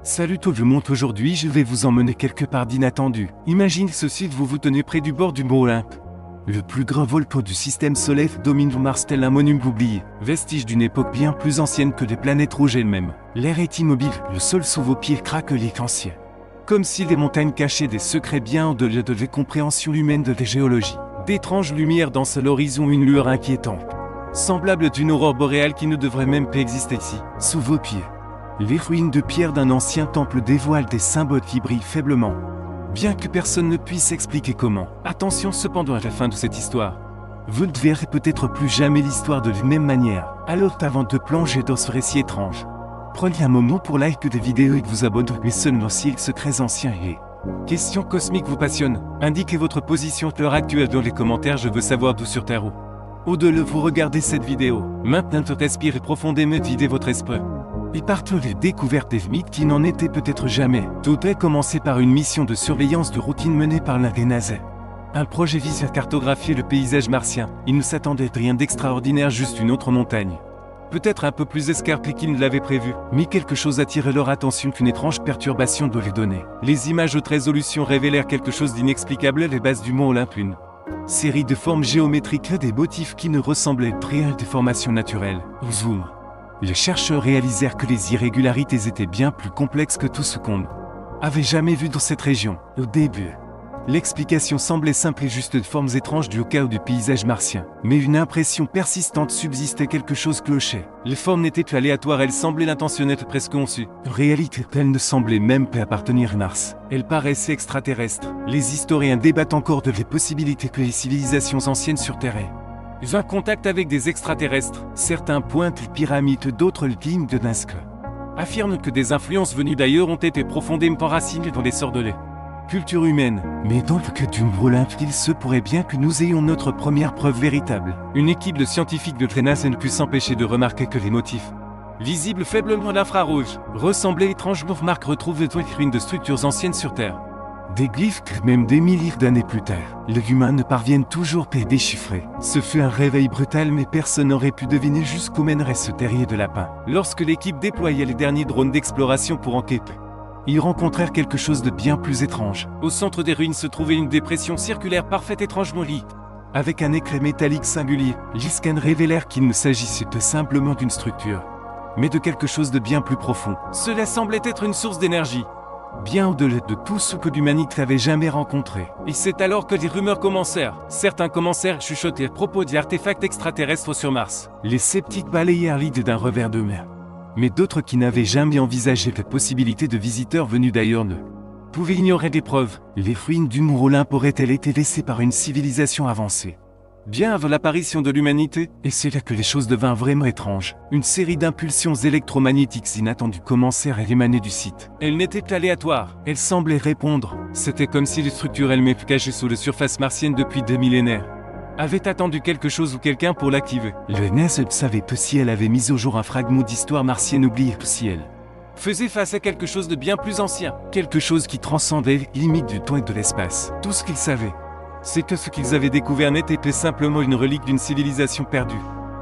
Salut tout le monde, aujourd'hui je vais vous emmener quelque part d'inattendu. Imagine ceci, vous vous tenez près du bord du mont Olympe. Le plus grand volcan du système solaire domine Mars tel un monument oublié, vestige d'une époque bien plus ancienne que les planètes rouges elles-mêmes. L'air est immobile, le sol sous vos pieds craquelait ancien. Comme si les montagnes cachaient des secrets bien au-delà de la compréhension humaine de la géologie. D'étranges lumières dansent à l'horizon, une lueur inquiétante, semblable d'une aurore boréale qui ne devrait même pas exister ici, sous vos pieds. Les ruines de pierre d'un ancien temple dévoilent des symboles qui brillent faiblement, bien que personne ne puisse expliquer comment. Attention cependant à la fin de cette histoire. Vous ne verrez peut-être plus jamais l'histoire de la même manière. Alors avant de plonger dans ce récit étrange, prenez un moment pour liker des vidéos et vous abonner, mais seulement si les secrets anciens et questions cosmiques vous passionnent. Indiquez votre position à l'heure actuelle dans les commentaires, je veux savoir d'où sur Terre au-delà vous regardez cette vidéo. Maintenant respirez profondément, videz votre esprit. Et partons les découvertes des mythes qui n'en étaient peut-être jamais. Tout a commencé par une mission de surveillance de routine menée par l'un des NASA. Un projet vise à cartographier le paysage martien. Il ne s'attendait à rien d'extraordinaire, juste une autre montagne. Peut-être un peu plus escarpée qu'ils ne l'avaient prévu, mais quelque chose attirait leur attention qu'une étrange perturbation de les données. Les images haute résolution révélèrent quelque chose d'inexplicable à la base du mont Olympe, une série de formes géométriques et des motifs qui ne ressemblaient rien à des formations naturelles. Zoom. Les chercheurs réalisèrent que les irrégularités étaient bien plus complexes que tout ce qu'on avait jamais vu dans cette région. Au début, l'explication semblait simple et juste de formes étranges dues au chaos du paysage martien. Mais une impression persistante subsistait, quelque chose clochait. Les formes n'étaient plus aléatoires, elles semblaient intentionnelles, presque conçues. En réalité, elles ne semblaient même pas appartenir à Mars. Elles paraissaient extraterrestres. Les historiens débattent encore de la possibilité que les civilisations anciennes sur Terre aient un contact avec des extraterrestres. Certains pointent les pyramides, d'autres le cligne de Nazca affirment que des influences venues d'ailleurs ont été profondément enracinées dans l'essor de la culture humaine. Mais dans le cas du mont Olympe, il se pourrait bien que nous ayons notre première preuve véritable. Une équipe de scientifiques de la NASA ne put s'empêcher de remarquer que les motifs visibles faiblement à l'infrarouge ressemblaient étrangement aux marques retrouvées dans les ruines de structures anciennes sur Terre. Des glyphes que même des milliers d'années plus tard, les humains ne parviennent toujours pas à déchiffrer. Ce fut un réveil brutal, mais personne n'aurait pu deviner jusqu'où mènerait ce terrier de lapins. Lorsque l'équipe déployait les derniers drones d'exploration pour enquêter, ils rencontrèrent quelque chose de bien plus étrange. Au centre des ruines se trouvait une dépression circulaire parfaite, étrangement liée, avec un éclat métallique singulier. Les scans révélèrent qu'il ne s'agissait pas simplement d'une structure, mais de quelque chose de bien plus profond. Cela semblait être une source d'énergie, bien au-delà de tout ce que l'humanité avait jamais rencontré. Et c'est alors que les rumeurs commencèrent. Certains commencèrent à chuchoter à propos d'artefacts extraterrestres sur Mars. Les sceptiques balayèrent l'idée d'un revers de mer. Mais d'autres qui n'avaient jamais envisagé la possibilité de visiteurs venus d'ailleurs ne pouvaient ignorer des preuves. Les ruines du mont Olympe auraient-elles été laissées par une civilisation avancée bien avant l'apparition de l'humanité? Et c'est là que les choses devinrent vraiment étranges. Une série d'impulsions électromagnétiques inattendues commencèrent à émaner du site. Elles n'étaient pas aléatoires, elles semblaient répondre. C'était comme si les structures elles-mêmes cachées sous la surface martienne depuis des millénaires avaient attendu quelque chose ou quelqu'un pour l'activer. Le NASA ne savait pas si elle avait mis au jour un fragment d'histoire martienne oubliée, ou si elle faisait face à quelque chose de bien plus ancien. Quelque chose qui transcendait les limites du temps et de l'espace. Tout ce qu'ils savaient, c'est que ce qu'ils avaient découvert n'était pas simplement une relique d'une civilisation perdue.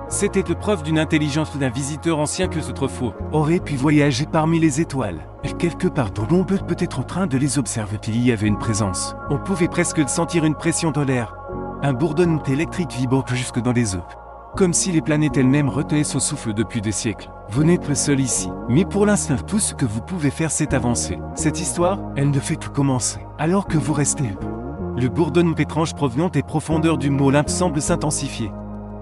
C'était la preuve d'une intelligence d'un visiteur ancien que autrefois aurait pu voyager parmi les étoiles. Et quelque part dans l'ombre, peut-être en train de les observer, il y avait une présence. On pouvait presque sentir une pression dans l'air. Un bourdonnement électrique vibrant jusque dans les eaux. Comme si les planètes elles-mêmes retenaient son souffle depuis des siècles. Vous n'êtes pas seul ici. Mais pour l'instant, tout ce que vous pouvez faire, c'est avancer. Cette histoire, elle ne fait que commencer. Alors que vous restez, le bourdonnement étrange provenant des profondeurs du mont Olympe semble s'intensifier,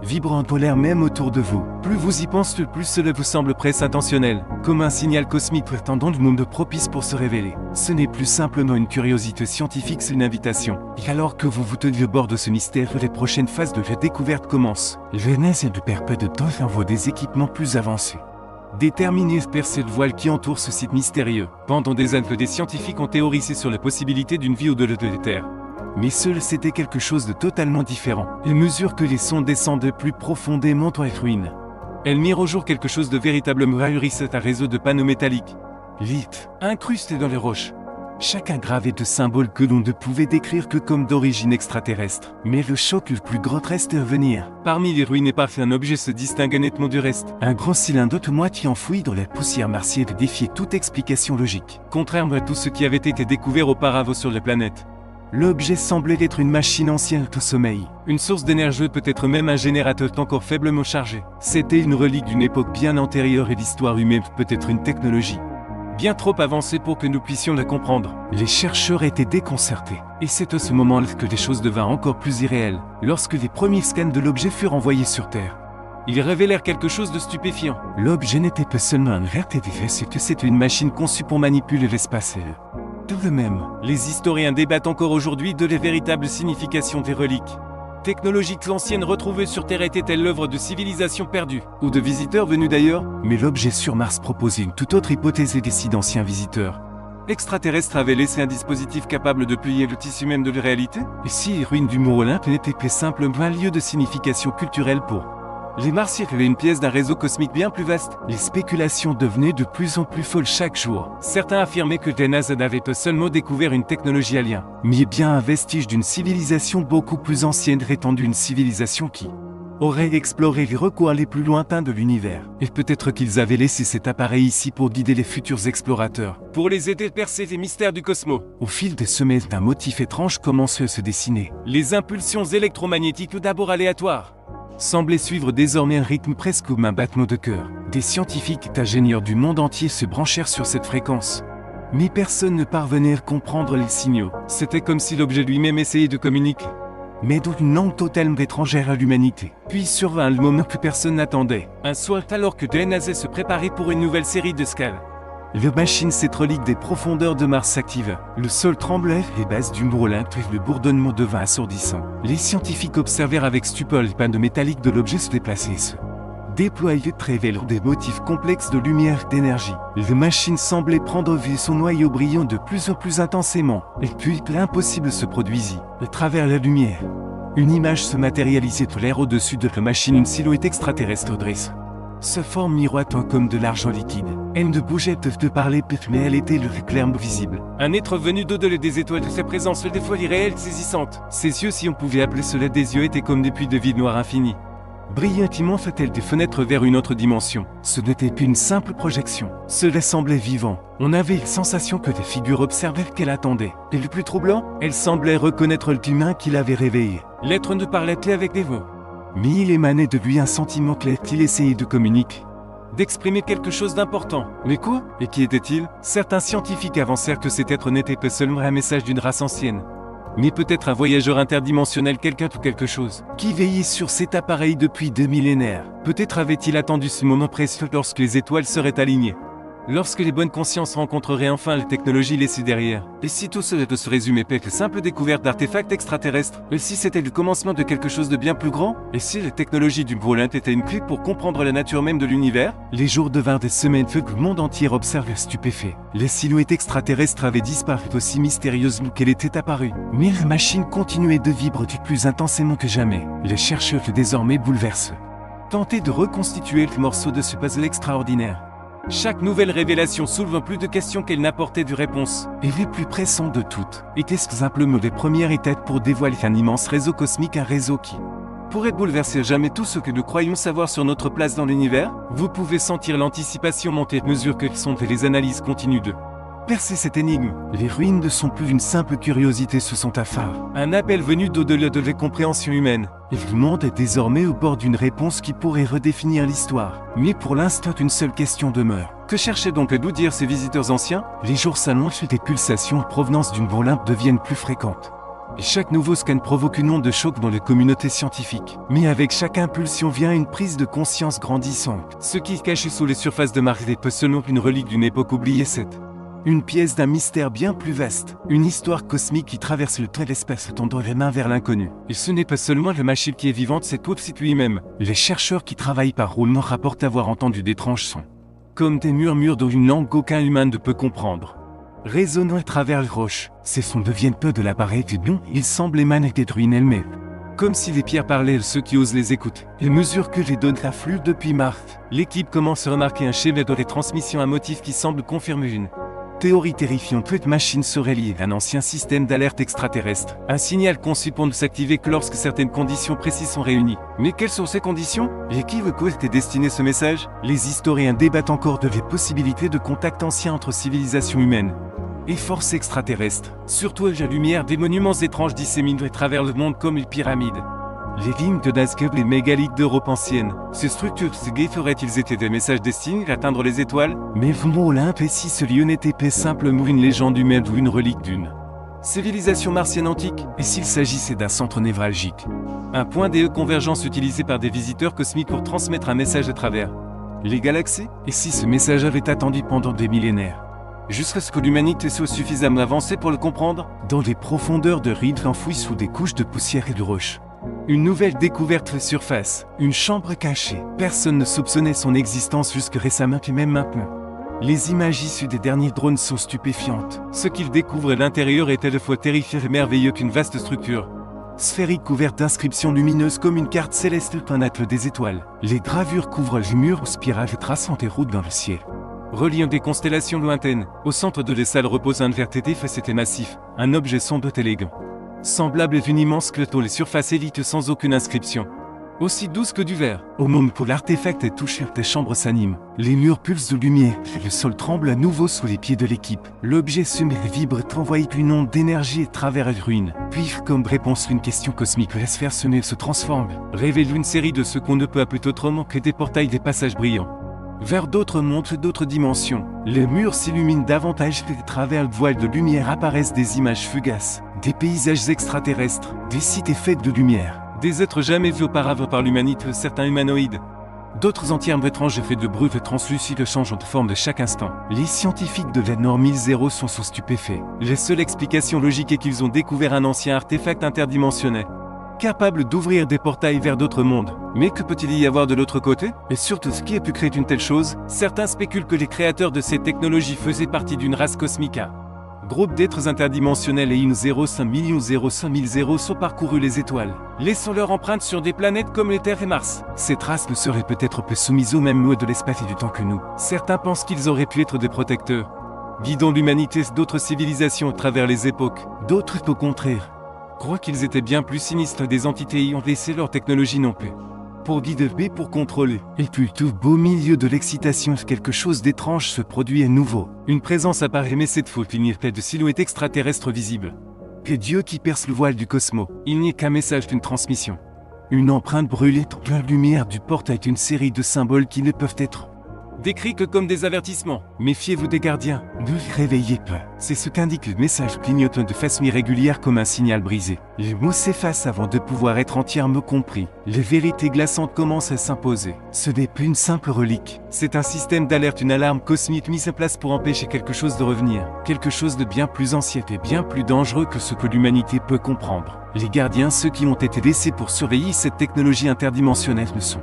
vibrant en l'air même autour de vous. Plus vous y pensez, plus cela vous semble presque intentionnel, comme un signal cosmique attendant le monde propice pour se révéler. Ce n'est plus simplement une curiosité scientifique, c'est une invitation. Et alors que vous vous tenez au bord de ce mystère, les prochaines phases de la découverte commencent. Le NASA ne perd pas de temps et envoie des équipements plus avancés, déterminés à percer le voile qui entoure ce site mystérieux. Pendant des années, des scientifiques ont théorisé sur la possibilité d'une vie au-delà de la Terre. Mais seul c'était quelque chose de totalement différent. À mesure que les sondes descendaient plus profondément dans les ruines, elles mirent au jour quelque chose de véritablement ahurissant, un réseau de panneaux métalliques, incrustés dans les roches. chacun gravé de symboles que l'on ne pouvait décrire que comme d'origine extraterrestre. Mais le choc le plus gros reste à venir. Parmi les ruines éparses, un objet se distingue nettement du reste. Un grand cylindre de moitié enfoui dans la poussière martienne défiait toute explication logique, contrairement à tout ce qui avait été découvert auparavant sur la planète. L'objet semblait être une machine ancienne au sommeil. Une source d'énergie, peut-être même un générateur encore faiblement chargé. C'était une relique d'une époque bien antérieure et l'histoire humaine, peut-être une technologie bien trop avancée pour que nous puissions la comprendre. Les chercheurs étaient déconcertés. Et c'est à ce moment-là que les choses devinrent encore plus irréelles, lorsque les premiers scans de l'objet furent envoyés sur Terre. Ils révélèrent quelque chose de stupéfiant. L'objet n'était pas seulement un RTTV, c'est que c'était une machine conçue pour manipuler l'espace. Tout de même, les historiens débattent encore aujourd'hui de la véritable signification des reliques technologiques anciennes retrouvées sur Terre. Était-elle l'œuvre de civilisations perdues, ou de visiteurs venus d'ailleurs? Mais l'objet sur Mars proposait une toute autre hypothèse, et des si d'anciens visiteurs extraterrestres avaient laissé un dispositif capable de plier le tissu même de la réalité? Et si les ruines du mont Olympe n'étaient pas simplement un lieu de signification culturelle pour les Martiens, avaient une pièce d'un réseau cosmique bien plus vaste? Les spéculations devenaient de plus en plus folles chaque jour. Certains affirmaient que la NASA n'avait pas seulement découvert une technologie alien, mais bien un vestige d'une civilisation beaucoup plus ancienne, répandue, une civilisation qui aurait exploré les recoins les plus lointains de l'univers. Et peut-être qu'ils avaient laissé cet appareil ici pour guider les futurs explorateurs, pour les aider à percer les mystères du cosmos. Au fil des semaines, un motif étrange commençait à se dessiner. Les impulsions électromagnétiques, d'abord aléatoires, semblaient suivre désormais un rythme presque comme un battement de cœur. Des scientifiques et ingénieurs du monde entier se branchèrent sur cette fréquence. Mais personne ne parvenait à comprendre les signaux. C'était comme si l'objet lui-même essayait de communiquer, mais dans une langue totalement étrangère à l'humanité. Puis survint le moment que personne n'attendait. Un soir, alors que la NASA se préparait pour une nouvelle série de scales, la machine, cette relique des profondeurs de Mars, s'activa. Le sol tremblait, les bases du mont Olympe, et le bourdonnement devint assourdissant. Les scientifiques observèrent avec stupeur les panneaux métalliques de l'objet se déplacer et se déployer, révélant des motifs complexes de lumière et d'énergie. La machine semblait prendre vie, son noyau brillant de plus en plus intensément. Et puis l'impossible se produisit. À travers la lumière, une image se matérialisait de l'air au-dessus de la machine, une silhouette extraterrestre dresse se forme miroitant comme de l'argent liquide. Elle ne bougeait de parler, mais elle était le clairement visible. Un être venu d'au-delà des étoiles, de sa présence, des folies réelles saisissantes. Ses yeux, si on pouvait appeler cela des yeux, étaient comme des puits de vide noir infini. Brillantement fait-elle des fenêtres vers une autre dimension. Ce n'était plus une simple projection. Cela semblait vivant. On avait la sensation que des figures observaient qu'elle attendait. Et le plus troublant, elle semblait reconnaître l'humain qui l'avait réveillé. L'être ne parlait qu'avec des mots, mais il émanait de lui un sentiment clair qu'il essayait de communiquer, d'exprimer quelque chose d'important. Mais quoi? Et qui était-il? Certains scientifiques avancèrent que cet être n'était pas seulement un message d'une race ancienne, mais peut-être un voyageur interdimensionnel, quelqu'un ou quelque chose qui veillait sur cet appareil depuis 2 millénaires. Peut-être avait-il attendu ce moment précieux lorsque les étoiles seraient alignées, lorsque les bonnes consciences rencontreraient enfin la technologie laissée derrière. Et si tout cela se résumait pas que simple découverte d'artefacts extraterrestres? Et si c'était le commencement de quelque chose de bien plus grand? Et si la technologie du mont Olympe était une clé pour comprendre la nature même de l'univers? Les jours devinrent des semaines que le monde entier observait stupéfait. Les silhouettes extraterrestres avaient disparu aussi mystérieusement qu'elle était apparue. Mais la machine continuait de vibrer plus intensément que jamais. Les chercheurs désormais bouleversés tentaient de reconstituer le morceau de ce puzzle extraordinaire. Chaque nouvelle révélation soulevant plus de questions qu'elle n'apportait de réponses. Et les plus pressantes de toutes était-ce simplement les premières étapes pour dévoiler un immense réseau cosmique, un réseau qui pourrait bouleverser à jamais tout ce que nous croyons savoir sur notre place dans l'univers? Vous pouvez sentir l'anticipation monter à mesure que sont et les analyses continuent de percer cette énigme. Les ruines ne sont plus une simple curiosité, ce sont un appel venu d'au-delà de la compréhension humaine. Et le monde est désormais au bord d'une réponse qui pourrait redéfinir l'histoire. Mais pour l'instant, une seule question demeure. Que cherchaient donc à nous dire ces visiteurs anciens? Les jours s'annoncent et des pulsations en provenance d'une mont Olympe deviennent plus fréquentes. Et chaque nouveau scan provoque une onde de choc dans les communautés scientifiques. Mais avec chaque impulsion vient une prise de conscience grandissante. Ce qui cache sous les surfaces de Mars n'est pas seulement une relique d'une époque oubliée, c'est une pièce d'un mystère bien plus vaste, une histoire cosmique qui traverse le temps et l'espace, tendant les mains vers l'inconnu. Et ce n'est pas seulement la machine qui est vivante, c'est tout site lui-même. Les chercheurs qui travaillent par roulement rapportent avoir entendu d'étranges sons, comme des murmures dans une langue qu'aucun humain ne peut comprendre. Résonnant à travers les roches, ces sons deviennent peu de l'appareil vibron, ils semblent émaner des ruines elles-mêmes. Comme si les pierres parlaient à ceux qui osent les écouter. Et mesure que les données affluent depuis Mars, l'équipe commence à remarquer un schéma de retransmission, un motif qui semble confirmer une Théorie terrifiante, cette machine serait liée à un ancien système d'alerte extraterrestre. Un signal conçu pour ne s'activer que lorsque certaines conditions précises sont réunies. Mais quelles sont ces conditions? Et qui veut quoi était destiné ce message? Les historiens débattent encore de la possibilité de contact ancien entre civilisations humaines et forces extraterrestres. Surtout à la lumière des monuments étranges disséminés à travers le monde comme les pyramides, les lignes de Nazca, les mégalithes d'Europe ancienne. Ces structures feraient-ils été des messages destinés à atteindre les étoiles? Mais vous Olympe, et si ce lieu n'était pas simplement une légende humaine ou une relique d'une civilisation martienne antique? Et s'il s'agissait d'un centre névralgique? Un point de convergence utilisé par des visiteurs cosmiques pour transmettre un message à travers les galaxies? Et si ce message avait attendu pendant des millénaires, jusqu'à ce que l'humanité soit suffisamment avancée pour le comprendre? Dans les profondeurs de rides enfouies sous des couches de poussière et de roches, une nouvelle découverte fait surface, une chambre cachée. Personne ne soupçonnait son existence jusque récemment et même maintenant. Les images issues des derniers drones sont stupéfiantes. Ce qu'ils découvrent à l'intérieur est à la fois terrifiant et merveilleux qu'une vaste structure sphérique couverte d'inscriptions lumineuses comme une carte céleste peinte des étoiles. Les gravures couvrent les murs aux spirales traçant des routes dans le ciel, reliant des constellations lointaines. Au centre de la salle repose un VRTT facette et massif, un objet sombre et élégant, semblable à une immense clé aux surfaces élite sans aucune inscription, aussi douce que du verre. Au moment où l'artefact est touché, des chambres s'animent, les murs pulsent de lumière, le sol tremble à nouveau sous les pieds de l'équipe. L'objet s'humide et vibre, envoyant une onde d'énergie à travers les ruines. Puis, comme réponse à une question cosmique, la sphère sonnée se transforme, révèle une série de ce qu'on ne peut appeler autrement que des portails, des passages brillants vers d'autres mondes, d'autres dimensions. Les murs s'illuminent davantage et à travers le voile de lumière apparaissent des images fugaces, des paysages extraterrestres, des cités faites de lumière, des êtres jamais vus auparavant par l'humanité, certains humanoïdes, d'autres entièrement étranges faits de bruits translucides changeant de forme de chaque instant. Les scientifiques de la norme 1000 sont stupéfaits. La seule explication logique est qu'ils ont découvert un ancien artefact interdimensionnel, capable d'ouvrir des portails vers d'autres mondes. Mais que peut-il y avoir de l'autre côté? Et surtout, ce qui a pu créer une telle chose? Certains spéculent que les créateurs de ces technologies faisaient partie d'une race cosmique, groupe d'êtres interdimensionnels et 0,5 sont parcourus les étoiles, laissant leur empreinte sur des planètes comme les Terre et Mars. Ces traces ne seraient peut-être pas soumises aux mêmes lois de l'espace et du temps que nous. Certains pensent qu'ils auraient pu être des protecteurs, guidant l'humanité d'autres civilisations à travers les époques. D'autres, au contraire, croient qu'ils étaient bien plus sinistres, des entités ayant laissé leur technologie non paix pour guider et pour contrôler. Et puis tout beau milieu de l'excitation, quelque chose d'étrange se produit à nouveau. Une présence apparaît, mais cette fois il n'y a pas de silhouette extraterrestre visible. Que Dieu qui perce le voile du cosmos. Il n'y a qu'un message d'une transmission. Une empreinte brûlée dans la lumière du portail, une série de symboles qui ne peuvent être décrits que comme des avertissements. Méfiez-vous des gardiens, ne les réveillez pas. C'est ce qu'indique le message clignotant de façon irrégulière comme un signal brisé. Les mots s'effacent avant de pouvoir être entièrement compris. Les vérités glaçantes commencent à s'imposer. Ce n'est plus une simple relique. C'est un système d'alerte, une alarme cosmique mise en place pour empêcher quelque chose de revenir. Quelque chose de bien plus ancien et bien plus dangereux que ce que l'humanité peut comprendre. Les gardiens, ceux qui ont été laissés pour surveiller cette technologie interdimensionnelle, ne sont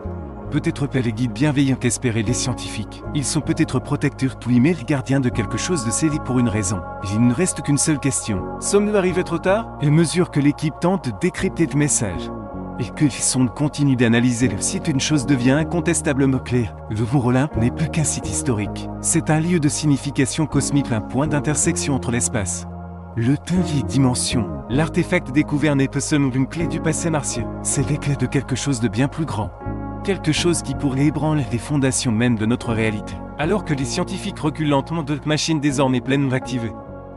peut-être pas les guides bienveillants qu'espéraient les scientifiques. Ils sont peut-être protecteurs, oui, mais les gardiens de quelque chose de scellé pour une raison. Il ne reste qu'une seule question. Sommes-nous arrivés trop tard? Et mesure que l'équipe tente de décrypter le message, et que les sondes continuent d'analyser le site, une chose devient incontestablement claire. Le Mont Olympe n'est plus qu'un site historique. C'est un lieu de signification cosmique, un point d'intersection entre l'espace, le temps et les dimensions. L'artefact découvert n'est pas seulement une clé du passé martien, c'est la clé de quelque chose de bien plus grand. Quelque chose qui pourrait ébranler les fondations même de notre réalité. Alors que les scientifiques reculent lentement de la machine désormais pleinement activée,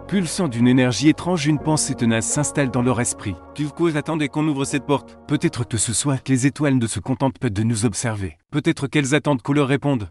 pulsant d'une énergie étrange, une pensée tenace s'installe dans leur esprit. Qu'ils attendent qu'on ouvre cette porte. Peut-être que ce soir, les étoiles ne se contentent pas de nous observer. Peut-être qu'elles attendent qu'on leur réponde.